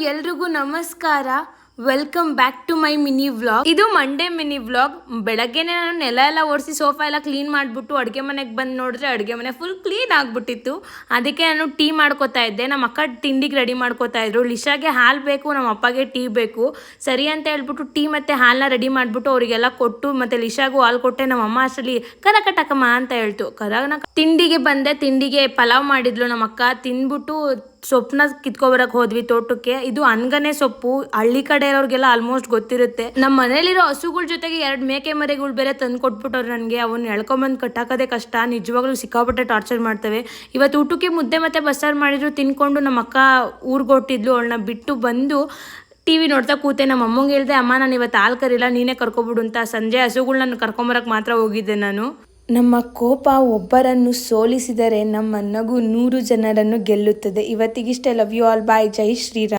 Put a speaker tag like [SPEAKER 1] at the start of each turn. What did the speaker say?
[SPEAKER 1] ಎಲ್ರಿಗೂ ನಮಸ್ಕಾರ. Welcome back to my mini vlog. ಇದು ಮಂಡೇ ಮಿನಿ ವ್ಲಾಗ್. ಬೆಳಗ್ಗೆನೆ ನಾನು ನೆಲ ಎಲ್ಲ ಒರೆಸಿ ಸೋಫಾ ಎಲ್ಲ ಕ್ಲೀನ್ ಮಾಡಿಬಿಟ್ಟು ಅಡುಗೆ ಮನೆಗೆ ಬಂದು ನೋಡಿದ್ರೆ ಅಡುಗೆ ಮನೆ ಫುಲ್ ಕ್ಲೀನ್ ಆಗಿಬಿಟ್ಟಿತ್ತು. ಅದಕ್ಕೆ ನಾನು ಟೀ ಮಾಡ್ಕೋತಾ ಇದ್ದೆ. ನಮ್ಮ ಅಕ್ಕ ತಿಂಡಿಗೆ ರೆಡಿ ಮಾಡ್ಕೋತಾ ಇದ್ರು. ಲಿಶಾಗೆ ಹಾಲು ಬೇಕು, ನಮ್ಮ ಅಪ್ಪಗೆ ಟೀ ಬೇಕು. ಸರಿ ಅಂತ ಹೇಳ್ಬಿಟ್ಟು ಟೀ ಮತ್ತು ಹಾಲನ್ನ ರೆಡಿ ಮಾಡಿಬಿಟ್ಟು ಅವರಿಗೆಲ್ಲ ಕೊಟ್ಟು ಮತ್ತು ಲಿಶಾಗೂ ಹಾಲು ಕೊಟ್ಟೆ. ನಮ್ಮ ಅಮ್ಮ ಅಷ್ಟರಲ್ಲಿ ಕನಕಟಕಮ್ಮ ಅಂತ ಹೇಳ್ತು. ತಿಂಡಿಗೆ ಬಂದೆ. ತಿಂಡಿಗೆ ಪಲಾವ್ ಮಾಡಿದ್ಲು ನಮ್ಮ ಅಕ್ಕ. ತಿಂದ್ಬಿಟ್ಟು ಸೊಪ್ಪನ್ನ ಕಿತ್ಕೊಬರಕ್ಕೆ ಹೋದ್ವಿ ತೋಟಕ್ಕೆ. ಇದು ಅನ್ಗನೆ ಸೊಪ್ಪು. ಹಳ್ಳಿ ಕಡೆ ಇರೋರಿಗೆಲ್ಲ ಆಲ್ಮೋಸ್ಟ್ ಗೊತ್ತಿರುತ್ತೆ. ನಮ್ಮ ಮನೇಲಿರೋ ಹಸುಗಳ ಜೊತೆಗೆ 2 ಮೇಕೆ ಮರಿಗಳು ಬೇರೆ ತಂದು ಕೊಟ್ಬಿಟ್ಟವ್ರು ನನಗೆ. ಅವನ್ನ ಎಳ್ಕೊಂಬಂದು ಕಟ್ಟಾಕೋದೇ ಕಷ್ಟ. ನಿಜವಾಗ್ಲೂ ಸಿಕ್ಕಾಪಟ್ಟೆ ಟಾರ್ಚರ್ ಮಾಡ್ತವೆ. ಇವತ್ತು ಊಟಕ್ಕೆ ಮುದ್ದೆ ಮತ್ತು ಬಸ್ಸಾರು ಮಾಡಿದ್ರು. ತಿನ್ಕೊಂಡು ನಮ್ಮ ಅಕ್ಕ ಊರಿಗೆ ಹೊಟ್ಟಿದ್ಲು. ಅವಳನ್ನ ಬಿಟ್ಟು ಬಂದು TV ನೋಡ್ತಾ ಕೂತೆ. ನಮ್ಮ ಅಮ್ಮಂಗೆ ಹೇಳಿದೆ, ಅಮ್ಮ ನಾನು ಇವತ್ತು ಹಾಲು ಕರಿಲ್ಲ, ನೀನೇ ಕರ್ಕೊಬಿಡು ಅಂತ. ಸಂಜೆ ಹಸುಗಳನ್ನ ಕರ್ಕೊಂಬರಕ್ಕೆ ಮಾತ್ರ ಹೋಗಿದ್ದೆ ನಾನು. ನಮ್ಮ ಕೋಪ ಒಬ್ಬರನ್ನು ಸೋಲಿಸಿದರೆ ನಮ್ಮ ನಗು 100 ಜನರನ್ನು ಗೆಲ್ಲುತ್ತದೆ. ಇವತ್ತಿಗಿಷ್ಟೇ. Love you all. ಬಾಯ್. ಜೈ ಶ್ರೀರಾಮ್.